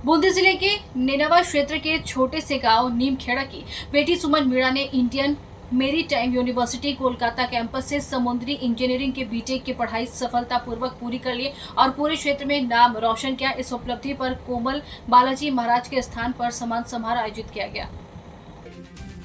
बूंदी जिले के नेनावा क्षेत्र के छोटे से गांव नीमखेड़ा की बेटी सुमन मीणा ने Indian maritime university Kolkata campus से समुद्री इंजीनियरिंग के बीटेक की पढ़ाई सफलतापूर्वक पूरी कर ली और पूरे क्षेत्र में नाम रोशन किया। इस उपलब्धि पर कोमल बालाजी महाराज के स्थान पर सम्मान समारोह आयोजित किया गया,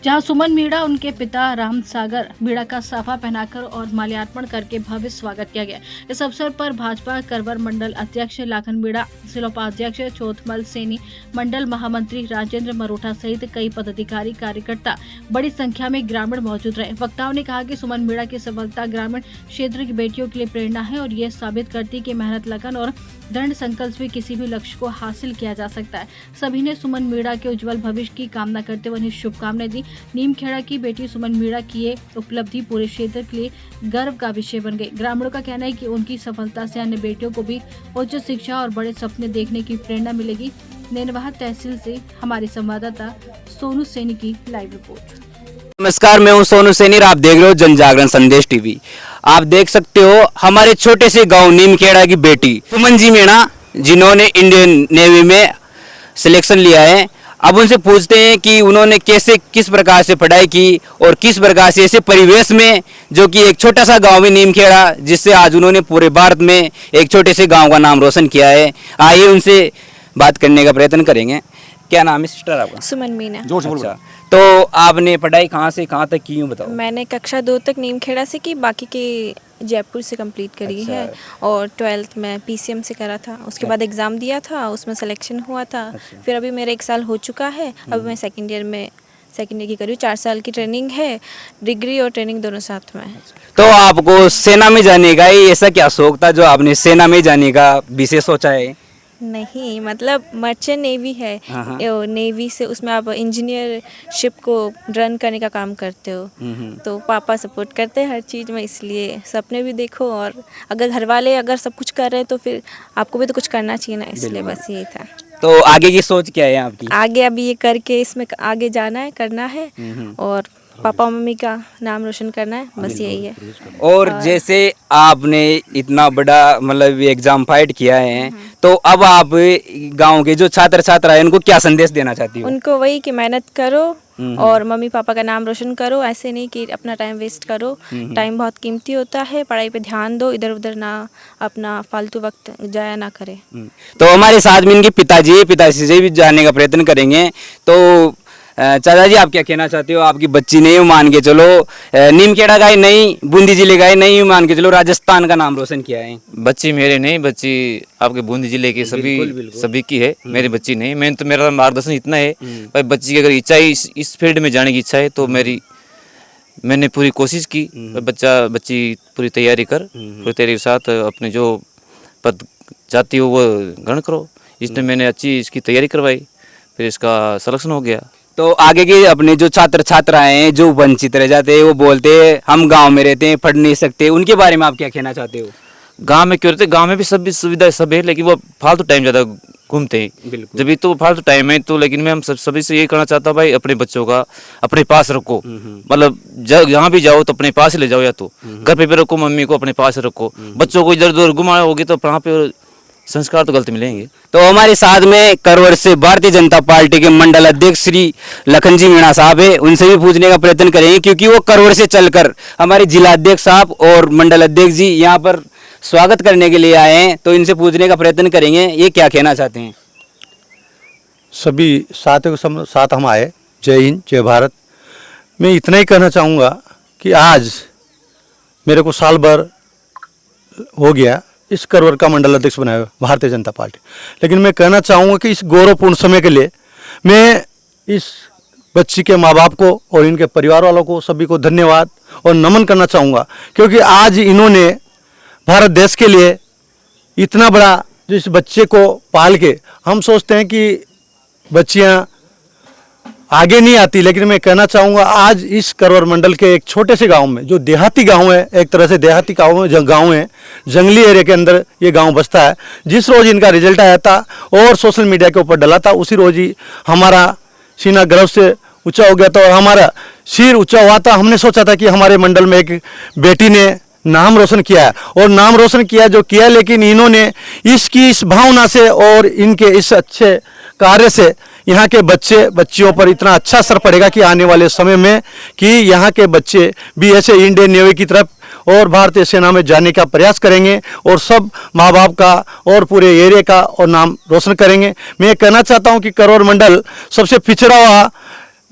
जहां सुमन मीणा उनके पिता राम सागर मीणा का साफा पहनाकर और माल्यार्पण करके भव्य स्वागत किया गया। इस अवसर पर भाजपा करवर मंडल अध्यक्ष लाखन मीणा, जिलोपाध्यक्ष चौथमल सैनी, मंडल महामंत्री राजेंद्र मरोठा सहित कई पदाधिकारी कार्यकर्ता बड़ी संख्या में ग्रामीण मौजूद रहे। वक्ताओं ने कहा कि सुमन मीणा की सफलता ग्रामीण क्षेत्र की बेटियों के लिए प्रेरणा है और ये साबित करती कि मेहनत, लगन और दृढ़ संकल्प से किसी भी लक्ष्य को हासिल किया जा सकता है। सभी ने सुमन मीणा के उज्जवल भविष्य की कामना करते हुए उन्हें शुभकामनाएं दी। नीमखेड़ा की बेटी सुमन मीणा की ये उपलब्धि पूरे क्षेत्र के लिए गर्व का विषय बन गई। ग्रामीणों का कहना है कि उनकी सफलता से अन्य बेटियों को भी उच्च शिक्षा और बड़े सपने देखने की प्रेरणा मिलेगी। नेनवाह तहसील से हमारे संवाददाता सोनू सैनी की लाइव रिपोर्ट। नमस्कार, मैं हूं सोनू सैनी और आप देख रहे हो जन जागरण संदेश टीवी। आप देख सकते हो हमारे छोटे से गांव नीमखेड़ा की बेटी सुमन जी मीणा, जिन्होंने इंडियन नेवी में सिलेक्शन लिया है। अब उनसे पूछते हैं कि उन्होंने किस प्रकार से पढ़ाई की और किस प्रकार से ऐसे परिवेश में, जो कि एक छोटा सा गांव है नीमखेड़ा, जिससे आज उन्होंने पूरे भारत में एक छोटे से गांव का नाम रोशन किया है। आइए उनसे बात करने का प्रयत्न करेंगे। क्या नाम है सिस्टर आपका? सुमन मीणा। अच्छा, तो आपने पढ़ाई कहाँ से कहाँ तक की यूँ बताओ? मैंने कक्षा 2 तक नीमखेड़ा से की, बाकी के जयपुर से कंप्लीट करी अच्छा। है। और 12th में पीसीएम से करा था। उसके बाद एग्ज़ाम दिया था, उसमें सिलेक्शन हुआ था। अच्छा। फिर अभी मेरा 1 साल हो चुका है। अभी मैं सेकेंड ईयर की करी हूँ। 4 साल की ट्रेनिंग है, डिग्री और ट्रेनिंग दोनों साथ में है। तो आपको सेना में जाने का ऐसा क्या शौक था जो आपने सेना में जाने का विशेष सोचा है? नहीं, मतलब मर्चेंट नेवी है। हाँ। नेवी से उसमें आप इंजीनियरशिप को रन करने का काम करते हो। तो पापा सपोर्ट करते हैं हर चीज़ में, इसलिए सपने भी देखो और अगर घर वाले अगर सब कुछ कर रहे हैं तो फिर आपको भी तो कुछ करना चाहिए ना, इसलिए बस यही था। तो आगे की सोच क्या है आपकी? आगे अभी ये करके इसमें आगे जाना है, करना है और पापा मम्मी का नाम रोशन करना है, बस यही है। और जैसे आपने इतना बड़ा मतलब एग्जाम फाइट किया है, तो अब आप गांव के जो छात्र छात्रा है उनको क्या संदेश देना चाहती हो? उनको वही कि मेहनत करो और मम्मी पापा का नाम रोशन करो। ऐसे नहीं कि अपना टाइम वेस्ट करो। टाइम बहुत कीमती होता है, पढ़ाई पे ध्यान दो, इधर उधर ना अपना फालतू वक्त जाया ना करे। तो हमारे साथ में इनके पिताजी से भी जानने का प्रयत्न करेंगे। तो चाचा जी, आप क्या कहना चाहते हो? आपकी बच्ची ने मान के चलो नीमखेड़ा का ही नहीं, बूंदी जिले का ही नहीं, मान के चलो राजस्थान का नाम रोशन किया है। बच्ची मेरे नहीं, बच्ची आपके बूंदी जिले के सभी की है। मेरी बच्ची नहीं। मेरा मार्गदर्शन इतना है, भाई बच्ची की अगर इच्छा है इस फील्ड में जाने की इच्छा है तो मैंने पूरी कोशिश की। बच्ची पूरी तैयारी कर, पूरी तैयारी के साथ अपने जो पद चाहती हो वो ग्रहण करो। इसने मैंने अच्छी इसकी तैयारी करवाई, फिर इसका सिलेक्शन हो गया। तो आगे के अपने जो छात्र छात्राएं हैं जो वंचित रह जाते हैं, वो बोलते हैं हम गांव में रहते हैं, पढ़ नहीं सकते, उनके बारे में आप क्या कहना चाहते हो? गांव में क्यों रहते? गांव में भी सब सुविधा सब है, लेकिन वो फालतू टाइम ज़्यादा घूमते हैं। जब भी तो फालतू टाइम है तो, लेकिन मैं हम सभी से यही कहना चाहता हूँ, भाई अपने बच्चों का अपने पास रखो। मतलब जहाँ भी जाओ तो अपने पास ही ले जाओ, या तो घर पे भी रखो, मम्मी को अपने पास रखो। बच्चों को इधर उधर घुमाओगे तो वहाँ पे संस्कार तो गलत मिलेंगे। तो हमारे साथ में करवर से भारतीय जनता पार्टी के मंडल अध्यक्ष श्री लखन जी मीणा साहब है। उनसे भी पूछने का प्रयत्न करेंगे, क्योंकि वो करवर से चलकर हमारे जिला अध्यक्ष साहब और मंडल अध्यक्ष जी यहाँ पर स्वागत करने के लिए आए हैं। तो इनसे पूछने का प्रयत्न करेंगे, ये क्या कहना चाहते हैं? सभी साथियों के साथ हम आए। जय हिंद, जय भारत। मैं इतना ही कहना चाहूँगा कि आज मेरे को साल भर हो गया इस करवर का मंडल अध्यक्ष बनाया हुआ भारतीय जनता पार्टी, लेकिन मैं कहना चाहूँगा कि इस गौरवपूर्ण समय के लिए मैं इस बच्ची के माँ बाप को और इनके परिवार वालों को सभी को धन्यवाद और नमन करना चाहूँगा, क्योंकि आज इन्होंने भारत देश के लिए इतना बड़ा, जो इस बच्चे को पाल के, हम सोचते हैं कि बच्चियाँ आगे नहीं आती, लेकिन मैं कहना चाहूँगा आज इस करवर मंडल के एक छोटे से गांव में, जो देहाती गांव है, एक तरह से देहाती गांव है, जंगली एरिया के अंदर ये गांव बसता है। जिस रोज़ इनका रिजल्ट आया था और सोशल मीडिया के ऊपर डला था, उसी रोज़ ही हमारा सीना गर्व से ऊंचा हो गया था और हमारा सिर ऊंचा हुआ था। हमने सोचा था कि हमारे मंडल में एक बेटी ने नाम रोशन किया है, और नाम रोशन किया जो किया, लेकिन इन्होंने इसकी इस भावना से और इनके इस अच्छे कार्य से यहाँ के बच्चे बच्चियों पर इतना अच्छा असर पड़ेगा कि आने वाले समय में कि यहाँ के बच्चे भी ऐसे इंडियन नेवी की तरफ और भारतीय सेना में जाने का प्रयास करेंगे और सब माँ बाप का और पूरे एरिया का और नाम रोशन करेंगे। मैं ये कहना चाहता हूँ कि करौर मंडल सबसे पिछड़ा हुआ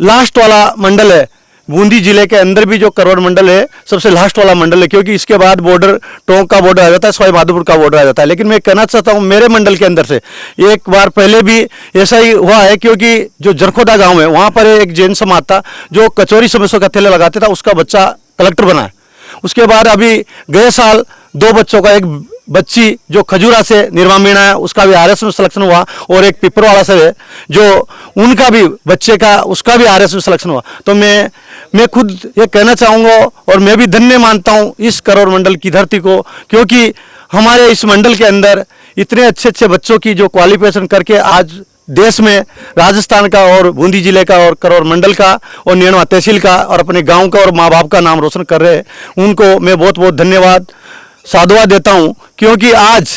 लास्ट वाला मंडल है। बूंदी जिले के अंदर भी जो करौर मंडल है सबसे लास्ट वाला मंडल है, क्योंकि इसके बाद बॉर्डर टोंक का बॉर्डर आ जाता है, सवाई माधोपुर का बॉर्डर आ जाता है। लेकिन मैं कहना चाहता हूँ मेरे मंडल के अंदर से एक बार पहले भी ऐसा ही हुआ है, क्योंकि जो जरखोदा गांव है वहाँ पर एक जैन समाज था जो कचौरी समोसों का ठेला लगाते था, उसका बच्चा कलेक्टर बना है। उसके बाद अभी गए साल 2 बच्चों का, एक बच्ची जो खजूरा से निर्वाण मीणा है उसका भी आरएस में सिलेक्शन हुआ, और एक पिपरवाड़ा से है जो उनका भी बच्चे का उसका भी आरएस में सिलेक्शन हुआ। तो मैं खुद ये कहना चाहूँगा और मैं भी धन्य मानता हूँ इस करौर मंडल की धरती को, क्योंकि हमारे इस मंडल के अंदर इतने अच्छे अच्छे बच्चों की जो क्वालिफिकेशन करके आज देश में राजस्थान का और बूंदी जिले का और करौर मंडल का और नेणवा तहसील का और अपने गांव का और माँ बाप का नाम रोशन कर रहे हैं, उनको मैं बहुत बहुत धन्यवाद साधुवाद देता हूं, क्योंकि आज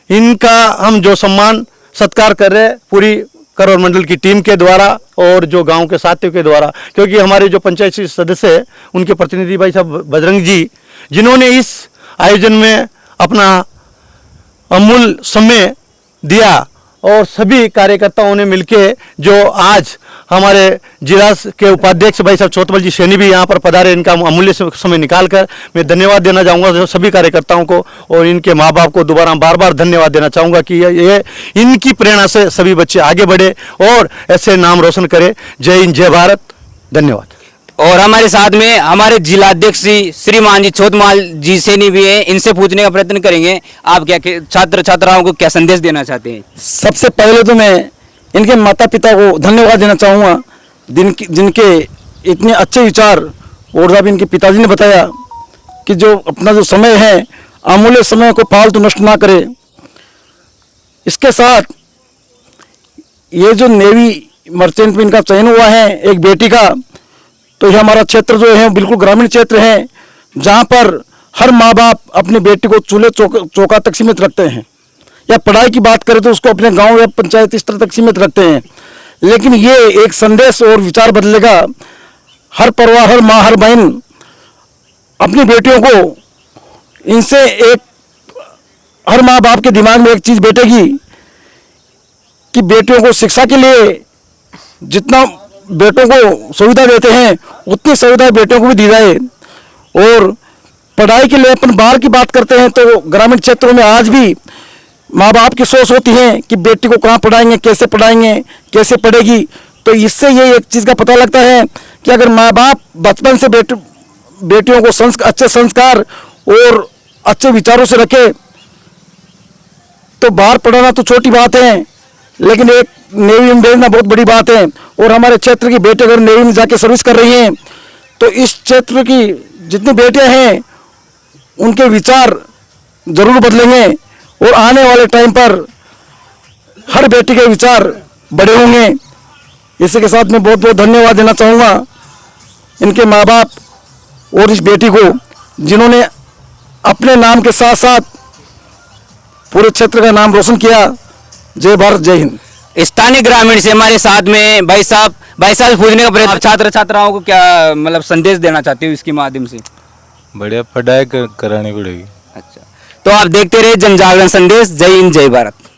इनका हम जो सम्मान सत्कार कर रहे हैं पूरी करौर मंडल की टीम के द्वारा और जो गांव के साथियों के द्वारा, क्योंकि हमारे जो पंचायत सदस्य हैं उनके प्रतिनिधि भाई साहब बजरंग जी, जिन्होंने इस आयोजन में अपना अमूल्य समय दिया, और सभी कार्यकर्ताओं ने मिलके जो आज हमारे जिला के उपाध्यक्ष भाई साहब चौतमल जी सैनी भी यहाँ पर पधारे, इनका अमूल्य समय निकालकर मैं धन्यवाद देना चाहूँगा सभी कार्यकर्ताओं को, और इनके माँ बाप को दोबारा बार बार धन्यवाद देना चाहूँगा कि ये इनकी प्रेरणा से सभी बच्चे आगे बढ़े और ऐसे नाम रोशन करें। जय हिंद, जय भारत, धन्यवाद। और हमारे साथ में हमारे जिलाध्यक्ष श्रीमान जी चौतमाल जी सैनी भी हैं, इनसे पूछने का प्रयत्न करेंगे आप क्या छात्र छात्राओं को क्या संदेश देना चाहते हैं। सबसे पहले तो मैं इनके माता पिता को धन्यवाद देना चाहूँगा जिनके इतने अच्छे विचार, और जब इनके पिताजी ने बताया कि जो अपना जो समय है अमूल्य समय को फालतू नष्ट ना करे। इसके साथ ये जो नेवी मर्चेंट में इनका चयन हुआ है एक बेटी का, तो ये हमारा क्षेत्र जो है बिल्कुल ग्रामीण क्षेत्र है, जहाँ पर हर माँ बाप अपनी बेटी को चूल्हे चौका तक सीमित रखते हैं, या पढ़ाई की बात करें तो उसको अपने गांव या पंचायत स्तर तक सीमित रखते हैं। लेकिन ये एक संदेश और विचार बदलेगा, हर परिवार, हर माँ, हर बहन अपनी बेटियों को इनसे एक, हर माँ बाप के दिमाग में एक चीज़ बैठेगी कि बेटियों को शिक्षा के लिए जितना बेटों को सुविधा देते हैं उतनी सुविधा बेटों को भी दी जाए। और पढ़ाई के लिए अपन बाहर की बात करते हैं तो ग्रामीण क्षेत्रों में आज भी माँ बाप की सोच होती है कि बेटी को कहाँ पढ़ाएंगे, कैसे पढ़ेगी। तो इससे ये एक चीज़ का पता लगता है कि अगर माँ बाप बचपन से बेटियों को अच्छे संस्कार और अच्छे विचारों से रखे तो बाहर पढ़ाना तो छोटी बात है, लेकिन एक नेवी में भेजना बहुत बड़ी बात है। और हमारे क्षेत्र की बेटे अगर नेवी में जाके सर्विस कर रही हैं तो इस क्षेत्र की जितनी बेटियां हैं उनके विचार जरूर बदलेंगे, और आने वाले टाइम पर हर बेटी के विचार बड़े होंगे। इसी के साथ मैं बहुत बहुत धन्यवाद देना चाहूँगा इनके माँ बाप और इस बेटी को, जिन्होंने अपने नाम के साथ साथ पूरे क्षेत्र का नाम रोशन किया। जय भारत, जय हिंद। स्थानीय ग्रामीण से हमारे साथ में भाई साहब पूछने का प्रयत्न, छात्र छात्राओं को क्या मतलब संदेश देना चाहते हो इसके माध्यम से। बढ़िया पढ़ाई करानी पड़ेगी। अच्छा, तो आप देखते रहे जन जागरण संदेश। जय हिंद, जय भारत।